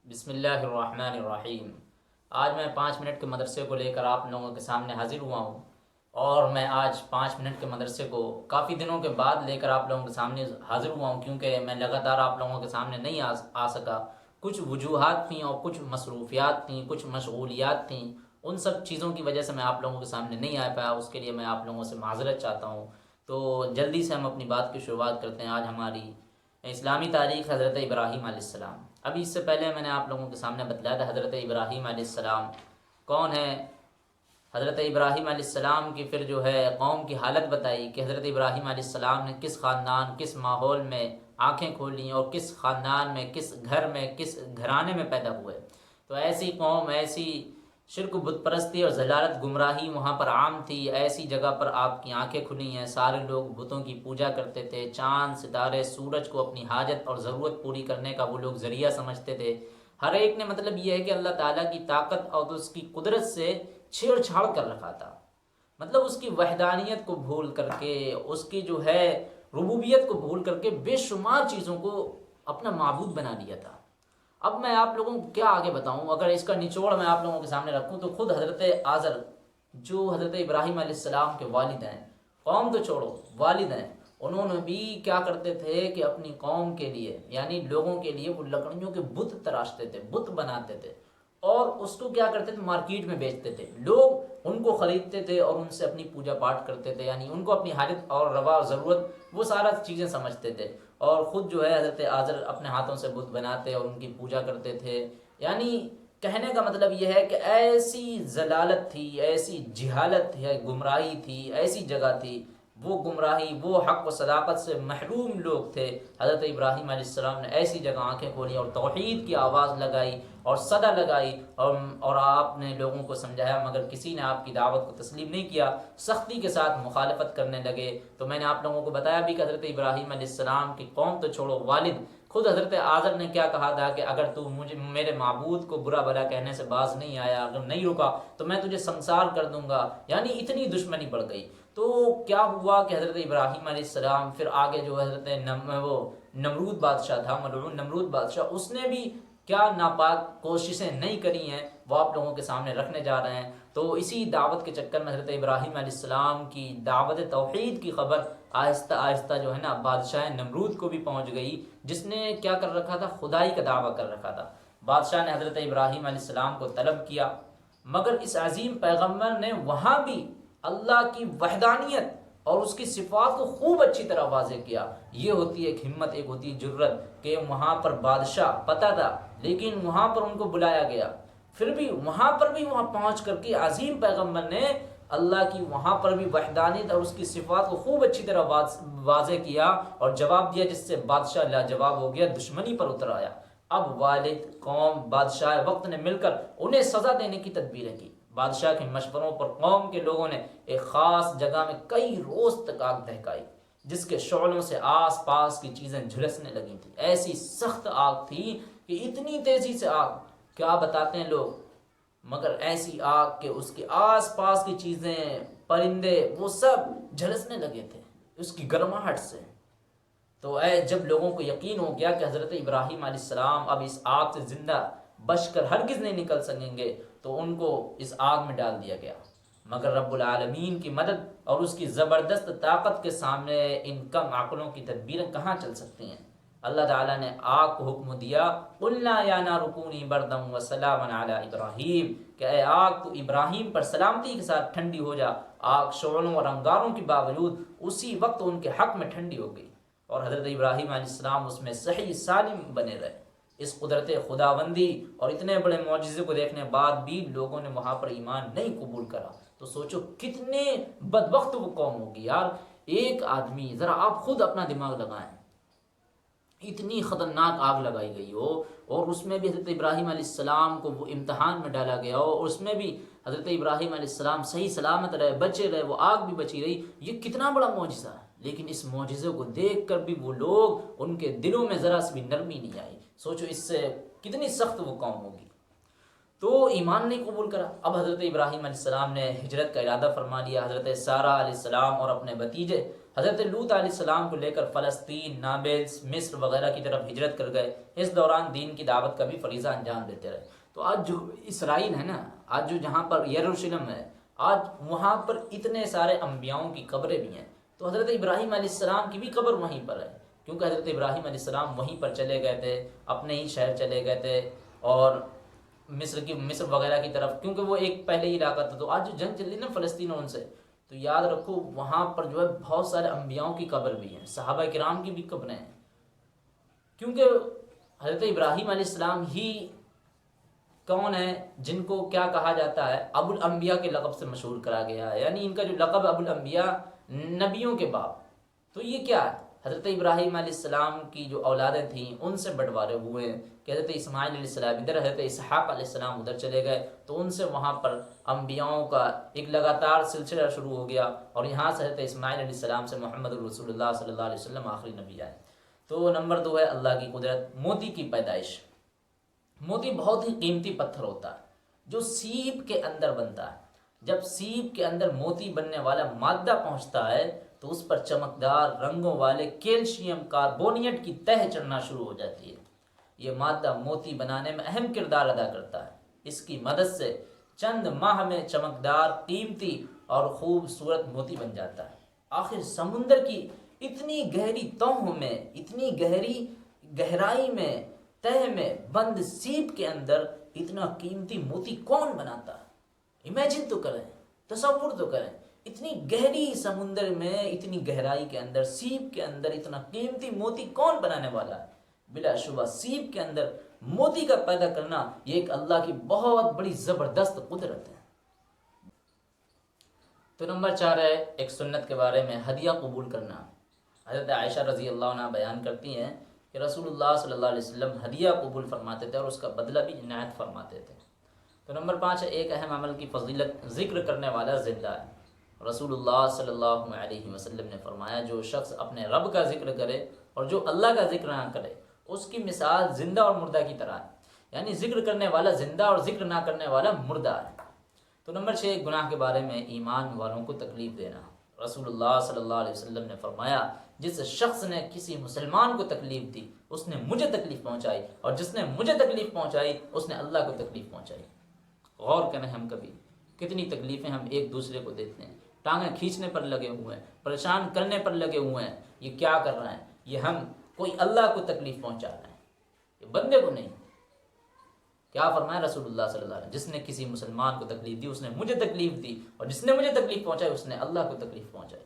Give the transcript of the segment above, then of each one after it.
بسم اللہ الرحمن الرحیم۔ آج میں 5 منٹ کے مدرسے کو لے کر آپ لوگوں کے سامنے حاضر ہوا ہوں، اور میں آج 5 منٹ کے مدرسے کو کافی دنوں کے بعد لے کر آپ لوگوں کے سامنے حاضر ہوا ہوں، کیونکہ میں لگاتار آپ لوگوں کے سامنے نہیں آ سکا۔ کچھ وجوہات تھیں اور کچھ مصروفیات تھیں، کچھ مشغولیات تھیں، ان سب چیزوں کی وجہ سے میں آپ لوگوں کے سامنے نہیں آ پایا۔ اس کے لیے میں آپ لوگوں سے معذرت چاہتا ہوں۔ تو جلدی سے ہم اپنی بات کی شروعات کرتے ہیں۔ آج ہماری اسلامی تاریخ حضرت ابراہیم علیہ السلام۔ ابھی اس سے پہلے میں نے آپ لوگوں کے سامنے بتلایا تھا حضرت ابراہیم علیہ السلام کون ہے۔ حضرت ابراہیم علیہ السلام کی پھر جو ہے قوم کی حالت بتائی کہ حضرت ابراہیم علیہ السلام نے کس خاندان، کس ماحول میں آنکھیں کھولیں اور کس خاندان میں، کس گھر میں، کس گھرانے میں پیدا ہوئے۔ تو ایسی قوم، ایسی شرک و بت پرستی اور ضلالت گمراہی وہاں پر عام تھی۔ ایسی جگہ پر آپ کی آنکھیں کھلی ہیں، سارے لوگ بتوں کی پوجا کرتے تھے، چاند ستارے سورج کو اپنی حاجت اور ضرورت پوری کرنے کا وہ لوگ ذریعہ سمجھتے تھے۔ ہر ایک نے مطلب یہ ہے کہ اللہ تعالیٰ کی طاقت اور اس کی قدرت سے چھیڑ چھاڑ کر رکھا تھا، مطلب اس کی وحدانیت کو بھول کر کے، اس کی جو ہے ربوبیت کو بھول کر کے بے شمار چیزوں کو اپنا معبود بنا لیا تھا۔ اب میں آپ لوگوں کو کیا آگے بتاؤں، اگر اس کا نچوڑ میں آپ لوگوں کے سامنے رکھوں تو خود حضرت آزر جو حضرت ابراہیم علیہ السلام کے والد ہیں، قوم تو چھوڑو والد ہیں، انہوں نے بھی کیا کرتے تھے کہ اپنی قوم کے لیے یعنی لوگوں کے لیے وہ لکڑیوں کے بت تراشتے تھے، بت بناتے تھے، اور اس کو کیا کرتے تھے مارکیٹ میں بیچتے تھے۔ لوگ ان کو خریدتے تھے اور ان سے اپنی پوجا پاٹ کرتے تھے، یعنی ان کو اپنی حاجت اور روا اور ضرورت وہ سارا چیزیں سمجھتے تھے، اور خود جو ہے حضرت آزر اپنے ہاتھوں سے بت بناتے اور ان کی پوجا کرتے تھے۔ یعنی کہنے کا مطلب یہ ہے کہ ایسی ضلالت تھی، ایسی جہالت ہے، گمراہی تھی، ایسی جگہ تھی، وہ گمراہی، وہ حق و صداقت سے محروم لوگ تھے۔ حضرت ابراہیم علیہ السلام نے ایسی جگہ آنکھیں کھولی اور توحید کی آواز لگائی اور صدا لگائی، اور آپ نے لوگوں کو سمجھایا، مگر کسی نے آپ کی دعوت کو تسلیم نہیں کیا، سختی کے ساتھ مخالفت کرنے لگے۔ تو میں نے آپ لوگوں کو بتایا بھی کہ حضرت ابراہیم علیہ السلام کی قوم تو چھوڑو، والد خود حضرت آزر نے کیا کہا تھا کہ اگر تو مجھے میرے معبود کو برا بھلا کہنے سے باز نہیں آیا، اگر نہیں رکا تو میں تجھے سنسار کر دوں گا، یعنی اتنی دشمنی بڑھ گئی۔ تو کیا ہوا کہ حضرت ابراہیم علیہ السلام پھر آگے جو حضرت وہ نمرود بادشاہ تھا، ملعون نمرود بادشاہ، اس نے بھی کیا ناپاک کوششیں نہیں کری ہیں، وہ آپ لوگوں کے سامنے رکھنے جا رہے ہیں۔ تو اسی دعوت کے چکر میں حضرت ابراہیم علیہ السلام کی دعوت توحید کی خبر آہستہ آہستہ جو ہے نا بادشاہ نمرود کو بھی پہنچ گئی، جس نے کیا کر رکھا تھا، خدائی کا دعویٰ کر رکھا تھا۔ بادشاہ نے حضرت ابراہیم علیہ السلام کو طلب کیا، مگر اس عظیم پیغمبر نے وہاں بھی اللہ کی وحدانیت اور اس کی صفات کو خوب اچھی طرح واضح کیا۔ یہ ہوتی ہے ایک ہمت، ایک ہوتی ہے جرت، کہ وہاں پر بادشاہ پتہ تھا لیکن وہاں پر ان کو بلایا گیا، پھر بھی وہاں پہنچ کر کے عظیم پیغمبر نے اللہ کی وہاں پر بھی وحدانیت اور اس کی صفات کو خوب اچھی طرح واضح کیا اور جواب دیا، جس سے بادشاہ لاجواب ہو گیا، دشمنی پر اتر آیا۔ اب والد، قوم، بادشاہ وقت نے مل کر انہیں سزا دینے کی تدبیریں کی۔ بادشاہ کے مشوروں پر قوم کے لوگوں نے ایک خاص جگہ میں کئی روز تک آگ دہکائی، جس کے شعلوں سے آس پاس کی چیزیں جھلسنے لگی تھیں۔ ایسی سخت آگ تھی کہ اتنی تیزی سے آگ، کیا بتاتے ہیں لوگ، مگر ایسی آگ کہ اس کے آس پاس کی چیزیں، پرندے، وہ سب جھلسنے لگے تھے اس کی گرماہٹ سے۔ تو جب لوگوں کو یقین ہو گیا کہ حضرت ابراہیم علیہ السلام اب اس آگ سے زندہ بچ کر ہرگز نہیں نکل سکیں گے، تو ان کو اس آگ میں ڈال دیا گیا۔ مگر رب العالمین کی مدد اور اس کی زبردست طاقت کے سامنے ان کم عقلوں کی تدبیریں کہاں چل سکتی ہیں۔ اللہ تعالیٰ نے آگ کو حکم دیا، قُلْنَا يَا نَارُ كُونِي بَرْدًا وَسَلَامًا عَلَىٰ إِبْرَاهِيمَ، کہ اے آگ تو ابراہیم پر سلامتی کے ساتھ ٹھنڈی ہو جا۔ آگ شعلوں اور انگاروں کے باوجود اسی وقت ان کے حق میں ٹھنڈی ہو گئی، اور حضرت ابراہیم علیہ السلام اس میں صحیح سالم بنے رہے۔ اس قدرت خداوندی اور اتنے بڑے معجزے کو دیکھنے بعد بھی لوگوں نے وہاں پر ایمان نہیں قبول کرا۔ تو سوچو کتنے بدبخت وہ قوم ہوگی یار۔ ایک آدمی، ذرا آپ خود اپنا دماغ لگائیں، اتنی خطرناک آگ لگائی گئی ہو اور اس میں بھی حضرت ابراہیم علیہ السلام کو وہ امتحان میں ڈالا گیا ہو، اور اس میں بھی حضرت ابراہیم علیہ السلام صحیح سلامت رہے، بچے رہے، وہ آگ بھی بچی رہی۔ یہ کتنا بڑا معجزہ ہے، لیکن اس معجزے کو دیکھ کر بھی وہ لوگ، ان کے دلوں میں ذرا سی بھی نرمی نہیں آئی۔ سوچو اس سے کتنی سخت وہ قوم ہوگی۔ تو ایمان نہیں قبول کرا۔ اب حضرت ابراہیم علیہ السلام نے ہجرت کا ارادہ فرما لیا۔ حضرت سارہ علیہ السلام اور اپنے بھتیجے حضرت لوط علیہ السلام کو لے کر فلسطین، نابلس، مصر وغیرہ کی طرف ہجرت کر گئے. اس دوران دین کی دعوت کا بھی فریضہ انجام دیتے رہے. تو آج جو اسرائیل ہے نا، آج جو جہاں پر یروشلم ہے، آج وہاں پر اتنے سارے انبیاؤں کی قبریں بھی ہیں. تو حضرت ابراہیم علیہ السلام کی بھی قبر وہیں پر ہے، کیونکہ حضرت ابراہیم علیہ السلام وہیں پر چلے گئے تھے، اپنے ہی شہر چلے گئے تھے، اور مصر وغیرہ کی طرف، کیونکہ وہ ایک پہلے ہی علاقہ تھا. تو آج جو جنگ چل رہی نا فلسطین اور ان سے، تو یاد رکھو وہاں پر جو ہے بہت سارے انبیاؤں کی قبر بھی ہیں، صحابہ کرام کی بھی قبریں ہیں، کیونکہ حضرت ابراہیم علیہ السلام ہی کون ہیں جن کو کیا کہا جاتا ہے، ابو الانبیاء کے لقب سے مشہور کرا گیا ہے. یعنی ان کا جو لقب ابو الانبیاء، نبیوں کے باپ. تو یہ کیا ہے؟ حضرت ابراہیم علیہ السلام کی جو اولادیں تھیں ان سے بٹوارے ہوئے ہیں کہ حضرت اسماعیل علیہ السلام ادھر، حضرت اسحاق علیہ السلام ادھر چلے گئے. تو ان سے وہاں پر انبیاؤں کا ایک لگاتار سلسلہ شروع ہو گیا، اور یہاں سے حضرت اسماعیل علیہ السلام سے محمد رسول اللہ صلی اللہ علیہ وسلم آخری نبی آئے. تو نمبر 2 ہے اللہ کی قدرت، موتی کی پیدائش. موتی بہت ہی قیمتی پتھر ہوتا ہے جو سیپ کے اندر بنتا ہے. جب سیپ کے اندر موتی بننے والا مادہ پہنچتا ہے تو اس پر چمکدار رنگوں والے کیلشیم کاربونیٹ کی تہ چڑھنا شروع ہو جاتی ہے. یہ مادہ موتی بنانے میں اہم کردار ادا کرتا ہے. اس کی مدد سے چند ماہ میں چمکدار، قیمتی اور خوبصورت موتی بن جاتا ہے. آخر سمندر کی اتنی گہری تہوں میں، اتنی گہری گہرائی میں، تہ میں بند سیپ کے اندر اتنا قیمتی موتی کون بناتا ہے؟ امیجن تو کریں، تصور تو کریں، اتنی گہری سمندر میں، اتنی گہرائی کے اندر، سیپ کے اندر اتنا قیمتی موتی کون بنانے والا ہے؟ بلا شبہ سیپ کے اندر موتی کا پیدا کرنا یہ ایک اللہ کی بہت بڑی زبردست قدرت ہے. تو نمبر 4 ہے ایک سنت کے بارے میں، ہدیہ قبول کرنا. حضرت عائشہ رضی اللہ عنہ بیان کرتی ہیں کہ رسول اللہ صلی اللہ علیہ وسلم ہدیہ قبول فرماتے تھے اور اس کا بدلہ بھی عنایت فرماتے تھے. تو نمبر 5 ہے ایک اہم عمل کی فضیلت، ذکر کرنے والا زندہ ہے. رسول اللہ صلی اللہ علیہ وسلم نے فرمایا جو شخص اپنے رب کا ذکر کرے اور جو اللہ کا ذکر نہ کرے اس کی مثال زندہ اور مردہ کی طرح ہے. یعنی ذکر کرنے والا زندہ اور ذکر نہ کرنے والا مردہ ہے. تو نمبر 6 گناہ کے بارے میں، ایمان والوں کو تکلیف دینا. رسول اللہ صلی اللہ علیہ وسلم نے فرمایا جس شخص نے کسی مسلمان کو تکلیف دی اس نے مجھے تکلیف پہنچائی، اور جس نے مجھے تکلیف پہنچائی اس نے اللہ کو تکلیف پہنچائی. غور کریں ہم کبھی کتنی تکلیفیں ہم ایک دوسرے کو دیتے ہیں، ٹانگیں کھینچنے پر لگے ہوئے ہیں، پریشان کرنے پر لگے ہوئے ہیں. یہ کیا کر رہے ہیں؟ یہ ہم کوئی اللہ کو تکلیف پہنچا رہے ہیں، یہ بندے کو نہیں. کیا فرمایا رسول اللہ صلی اللہ علیہ وسلم؟ جس نے کسی مسلمان کو تکلیف دی اس نے مجھے تکلیف دی، اور جس نے مجھے تکلیف پہنچائی اس نے اللہ کو تکلیف پہنچائی.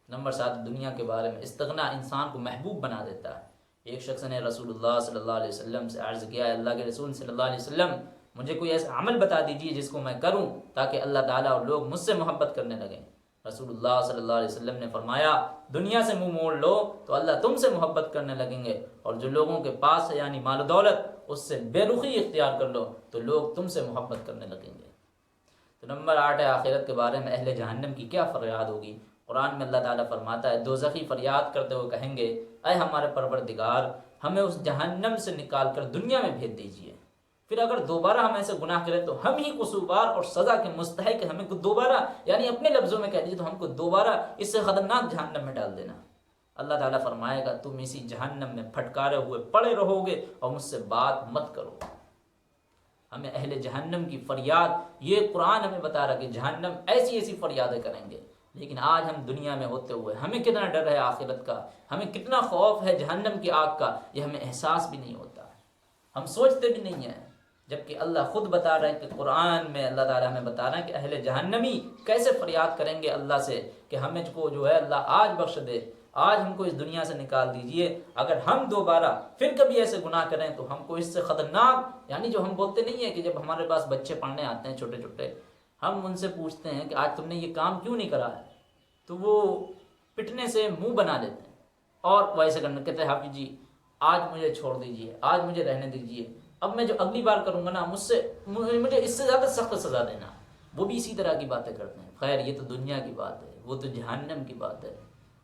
نمبر 7 دنیا کے بارے میں، استغنا انسان کو محبوب بنا دیتا ہے. ایک شخص نے رسول اللہ صلی اللہ علیہ وسلم سے عرض کیا، اللہ کے رسول صلی اللہ علیہ وسلم مجھے کوئی ایسا عمل بتا دیجیے جس کو میں کروں تاکہ اللہ تعالیٰ اور لوگ مجھ سے محبت کرنے لگیں. رسول اللہ صلی اللہ علیہ وسلم نے فرمایا دنیا سے منہ موڑ لو تو اللہ تم سے محبت کرنے لگیں گے، اور جو لوگوں کے پاس ہے یعنی مال و دولت اس سے بے رخی اختیار کر لو تو لوگ تم سے محبت کرنے لگیں گے. تو نمبر 8 ہے آخرت کے بارے میں، اہل جہنم کی کیا فریاد ہوگی. قرآن میں اللہ تعالیٰ فرماتا ہے دوزخی فریاد کرتے ہوئے کہیں گے اے ہمارے پروردگار ہمیں اس جہنم سے نکال کر دنیا میں بھیج دیجیے، پھر اگر دوبارہ ہم ایسے گناہ کریں تو ہم ہی قصوروار اور سزا کے مستحق ہیں، ہمیں کو دوبارہ، یعنی اپنے لفظوں میں کہہ دیجیے تو ہم کو دوبارہ اس سے خطرناک جہنم میں ڈال دینا. اللہ تعالیٰ فرمائے گا تم اسی جہنم میں پھٹکارے ہوئے پڑے رہو گے اور مجھ سے بات مت کرو. ہمیں اہل جہنم کی فریاد، یہ قرآن ہمیں بتا رہا کہ جہنم ایسی ایسی فریادیں کریں گے. لیکن آج ہم دنیا میں ہوتے ہوئے ہمیں کتنا ڈر ہے آخرت کا، ہمیں کتنا خوف ہے جہنم کی آگ کا، یہ ہمیں احساس بھی نہیں ہوتا، ہم سوچتے بھی نہیں ہیں. جبکہ اللہ خود بتا رہے ہیں کہ قرآن میں اللہ تعالیٰ ہمیں بتا رہے ہیں کہ اہل جہنمی کیسے فریاد کریں گے اللہ سے کہ ہمیں کو جو ہے اللہ آج بخش دے، آج ہم کو اس دنیا سے نکال دیجئے. اگر ہم دوبارہ پھر کبھی ایسے گناہ کریں تو ہم کو اس سے خطرناک، یعنی جو ہم بولتے نہیں ہیں کہ جب ہمارے پاس بچے پڑھنے آتے ہیں چھوٹے چھوٹے، ہم ان سے پوچھتے ہیں کہ آج تم نے یہ کام کیوں نہیں کرا ہے، تو وہ پٹنے سے منہ بنا لیتے ہیں اور ویسے کرنے کہتے ہیں حافظ جی آج مجھے چھوڑ دیجئے، آج مجھے رہنے دیجئے، اب میں جو اگلی بار کروں گا نا مجھے اس سے زیادہ سخت سزا دینا. وہ بھی اسی طرح کی باتیں کرتے ہیں. خیر یہ تو دنیا کی بات ہے، وہ تو جہنم کی بات ہے.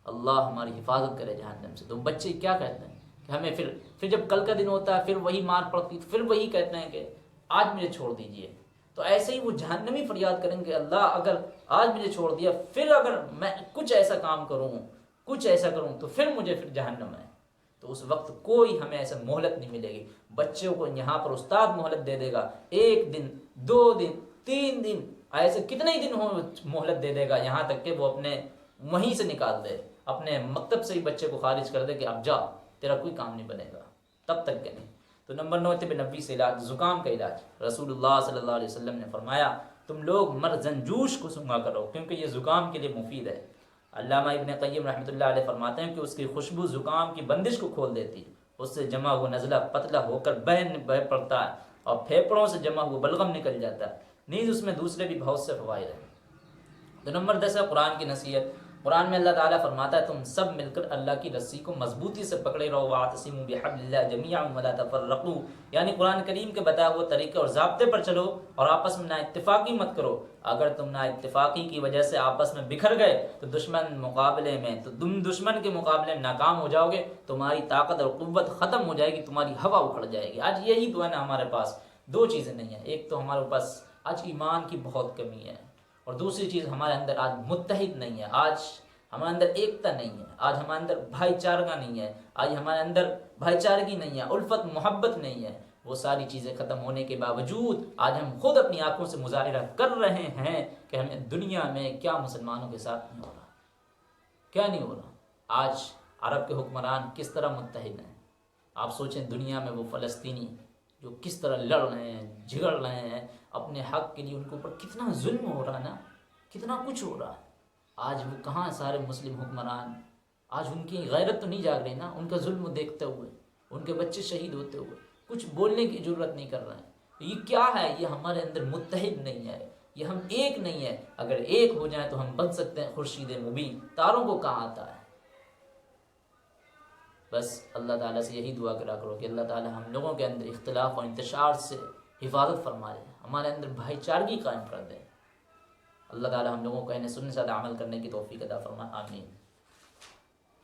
اللہ ہماری حفاظت کرے جہنم سے. تو بچے کیا کہتے ہیں کہ ہمیں پھر جب کل کا دن ہوتا ہے پھر وہی مار پڑتی، پھر وہی کہتے ہیں کہ آج مجھے چھوڑ دیجئے. تو ایسے ہی وہ جہنمی فریاد کریں گے اللہ اگر آج مجھے چھوڑ دیا، پھر اگر میں کچھ ایسا کام کروں کچھ ایسا کروں تو پھر مجھے جہنم ہے. تو اس وقت کوئی ہمیں ایسا مہلت نہیں ملے گی. بچوں کو یہاں پر استاد مہلت دے دے گا، 1 دن 2 دن 3 دن، ایسے کتنے ہی دن ہو مہلت دے دے گا، یہاں تک کہ وہ اپنے وہیں سے نکال دے، اپنے مکتب سے ہی بچے کو خارج کر دے کہ اب جا، تیرا کوئی کام نہیں بنے گا، تب تک کہ نہیں. تو نمبر 9 طب نبوی سے علاج، زکام کا علاج. رسول اللہ صلی اللہ علیہ وسلم نے فرمایا تم لوگ مرزنجوش کو سونگا کرو کیونکہ یہ زکام کے لیے مفید ہے. علامہ ابن قیم رحمۃ اللہ علیہ فرماتے ہیں کہ اس کی خوشبو زکام کی بندش کو کھول دیتی ہے، اس سے جمع ہوا نزلہ پتلا ہو کر بہہ پڑتا ہے اور پھیپڑوں سے جمع ہوا بلغم نکل جاتا ہے. نیز اس میں دوسرے بھی بہت سے فوائد ہیں. تو نمبر 10 ہے قرآن کی نصیحت. قرآن میں اللہ تعالیٰ فرماتا ہے تم سب مل کر اللہ کی رسی کو مضبوطی سے پکڑے رہو، واعتصموا بحبل اللہ جميعا ولا تفرقوا، یعنی قرآن کریم کے بتائے ہوئے طریقے اور ضابطے پر چلو اور آپس میں نا اتفاقی مت کرو. اگر تم نا اتفاقی کی وجہ سے آپس میں بکھر گئے تو تم دشمن کے مقابلے میں ناکام ہو جاؤ گے، تمہاری طاقت اور قوت ختم ہو جائے گی، تمہاری ہوا اکھڑ جائے گی. آج یہی تو ہے نا ہمارے پاس، 2 چیزیں نہیں ہیں. ایک تو ہمارے پاس آج ایمان کی بہت کمی ہے، اور دوسری چیز ہمارے اندر آج متحد نہیں ہے، آج ہمارے اندر ایکتا نہیں ہے، آج ہمارے اندر بھائی چارگی نہیں ہے، آج ہمارے اندر بھائی چارگی نہیں ہے، الفت محبت نہیں ہے. وہ ساری چیزیں ختم ہونے کے باوجود آج ہم خود اپنی آنکھوں سے مظاہرہ کر رہے ہیں کہ ہمیں دنیا میں کیا مسلمانوں کے ساتھ نہیں ہو رہا، کیا نہیں ہو رہا. آج عرب کے حکمران کس طرح متحد ہیں. آپ سوچیں دنیا میں وہ فلسطینی جو کس طرح لڑ رہے ہیں، جھگڑ رہے ہیں اپنے حق کے لیے، ان کے اوپر کتنا ظلم ہو رہا ہے نا، کتنا کچھ ہو رہا ہے. آج وہ کہاں سارے مسلم حکمران، آج ان کی غیرت تو نہیں جاگ رہی نا، ان کا ظلم دیکھتے ہوئے، ان کے بچے شہید ہوتے ہوئے کچھ بولنے کی ضرورت نہیں کر رہے ہیں. یہ کیا ہے؟ یہ ہمارے اندر متحد نہیں ہے، یہ ہم ایک نہیں ہے. اگر ایک ہو جائیں تو ہم بن سکتے ہیں خورشید مبین. تاروں کو کہاں آتا ہے. بس اللہ تعالیٰ سے یہی دعا کرا کرو کہ اللہ تعالیٰ ہم لوگوں کے اندر اختلاف اور انتشار سے حفاظت فرمائے، ہمارے اندر بھائی چارگی قائم کر دے. اللہ تعالیٰ ہم لوگوں کو انہیں سننے سے عمل کرنے کی توفیق عطا فرمائے. آمین.